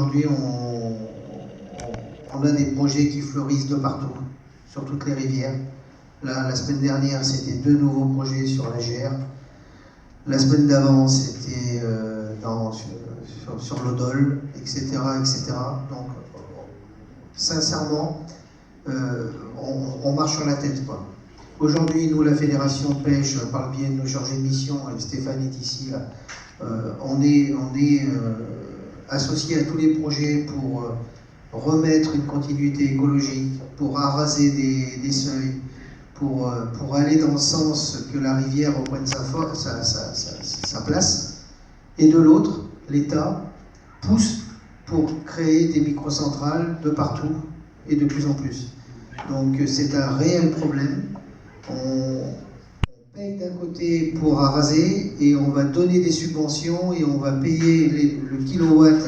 aujourd'hui, on a des projets qui fleurissent de partout, sur toutes les rivières. La semaine dernière, c'était 2 nouveaux projets sur la Gère. La semaine d'avant, c'était sur l'Odol, etc., etc. Donc, sincèrement, on marche sur la tête, quoi. Aujourd'hui, nous, la Fédération de pêche, par le biais de nos chargés de mission, et Stéphane est ici, là, on est associés à tous les projets pour remettre une continuité écologique, pour araser des seuils, pour aller dans le sens que la rivière reprenne sa place. Et de l'autre, l'État pousse pour créer des microcentrales de partout et de plus en plus. Donc c'est un réel problème. On paye d'un côté pour araser et on va donner des subventions et on va payer le kilowatt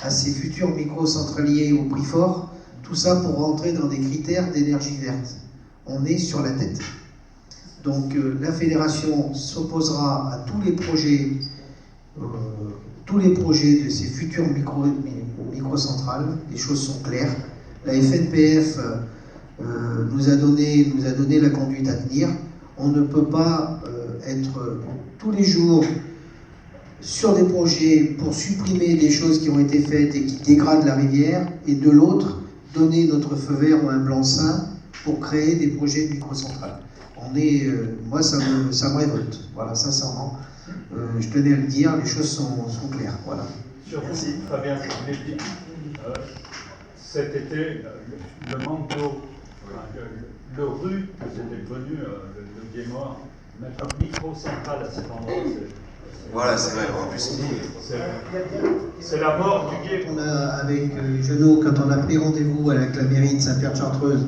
à ces futurs microcentraliers au prix fort, tout ça pour rentrer dans des critères d'énergie verte. On est sur la tête. Donc la fédération s'opposera à tous les projets de ces futures microcentrales. Les choses sont claires. La FNPF nous a donné la conduite à tenir. On ne peut pas être tous les jours sur des projets pour supprimer des choses qui ont été faites et qui dégradent la rivière, et de l'autre, donner notre feu vert ou un blanc-seing pour créer des projets de microcentrales. Moi, ça me révolte, voilà, sincèrement. Je tenais à le dire, les choses sont claires, voilà. Merci. Fabien, cet été, le manque d'eau, le rue, c'était devenu le Guémort, mettre une microcentrale à cet endroit, voilà, c'est vrai, en plus. C'est la mort du Gué. On a, avec Genot, quand on a pris rendez-vous avec la mairie de Saint-Pierre-de-Chartreuse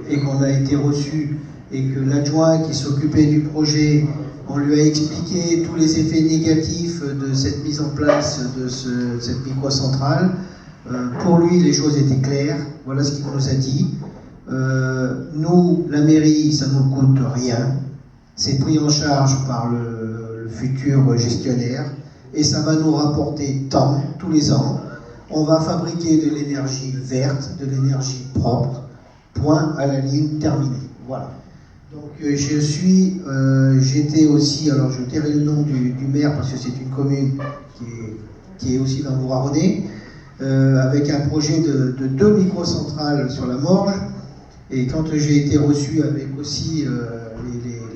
et qu'on a été reçu, et que l'adjoint qui s'occupait du projet, on lui a expliqué tous les effets négatifs de cette mise en place de cette microcentrale. Pour lui, les choses étaient claires. Voilà ce qu'il nous a dit. Nous, la mairie, ça ne nous coûte rien. C'est pris en charge par le futur gestionnaire et ça va nous rapporter tant tous les ans. On va fabriquer de l'énergie verte, de l'énergie propre. Point à la ligne terminée. Voilà. Donc j'étais aussi, alors je tairai le nom du maire parce que c'est une commune qui est aussi dans le Loiret, avec un projet de 2 microcentrales sur la Morge. Et quand j'ai été reçu avec aussi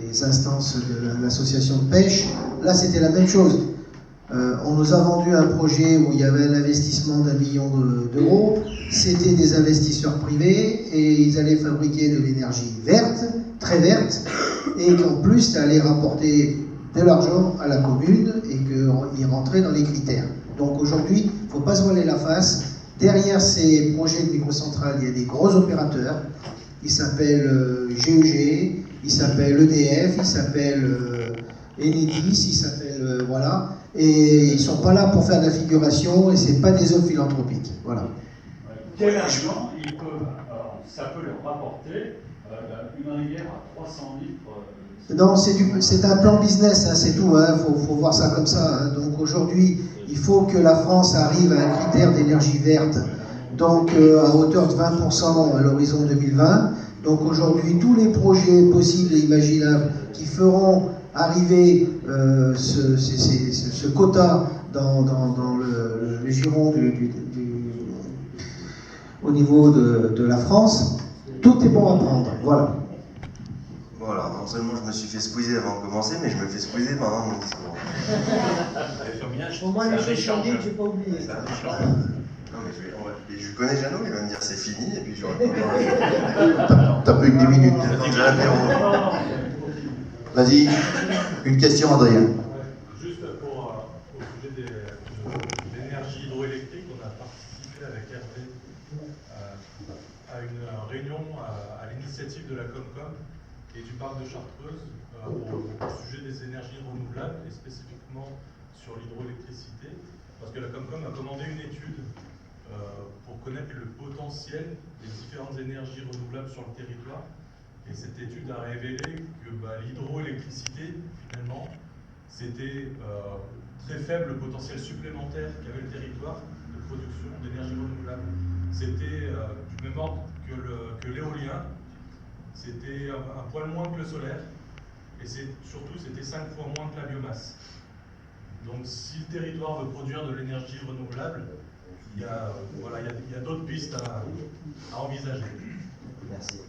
les instances de l'association de pêche, là c'était la même chose. On nous a vendu un projet où il y avait un investissement d'1 million d'euros. C'était des investisseurs privés et ils allaient fabriquer de l'énergie verte, très verte, et qu'en plus ça allait rapporter de l'argent à la commune et qu'ils rentraient dans les critères. Donc aujourd'hui, il ne faut pas se voiler la face. Derrière ces projets de microcentrales, il y a des gros opérateurs. Ils s'appellent GEG, ils s'appellent EDF, ils s'appellent Enedis, ils s'appellent voilà. Et ils ne sont pas là pour faire de la figuration et ce n'est pas des hommes philanthropiques. Voilà. Quel argent ça peut leur rapporter une rivière à 300 litres Non, c'est un plan business, hein, c'est tout. Hein, faut voir ça comme ça. Hein. Donc aujourd'hui, il faut que la France arrive à un critère d'énergie verte, donc à hauteur de 20% à l'horizon 2020. Donc aujourd'hui, tous les projets possibles et imaginables qui feront arriver ce quota dans le giron au niveau de la France, tout est bon à prendre. Voilà. Voilà, non seulement je me suis fait squeezer avant de commencer, mais je me fais squeezer pendant mon discours. Au moins, les choses sont dites, j'ai pas oublié. Non, mais je connais Jeannot, il va me dire c'est fini, et puis j'aurai T'as plus que 10 minutes. déjà l'apéro. Vas-y, une question, Adrien. Juste au sujet de l'énergie hydroélectrique, on a participé avec Hervé à une réunion à l'initiative de la Comcom et du parc de Chartreuse au sujet des énergies renouvelables et spécifiquement sur l'hydroélectricité, parce que la Comcom a commandé une étude pour connaître le potentiel des différentes énergies renouvelables sur le territoire. Et cette étude a révélé que l'hydroélectricité, finalement, c'était très faible le potentiel supplémentaire qu'avait le territoire de production d'énergie renouvelable. C'était du même ordre que l'éolien. C'était un poil moins que le solaire. Et surtout, c'était 5 fois moins que la biomasse. Donc si le territoire veut produire de l'énergie renouvelable, il y a d'autres pistes à envisager. Merci.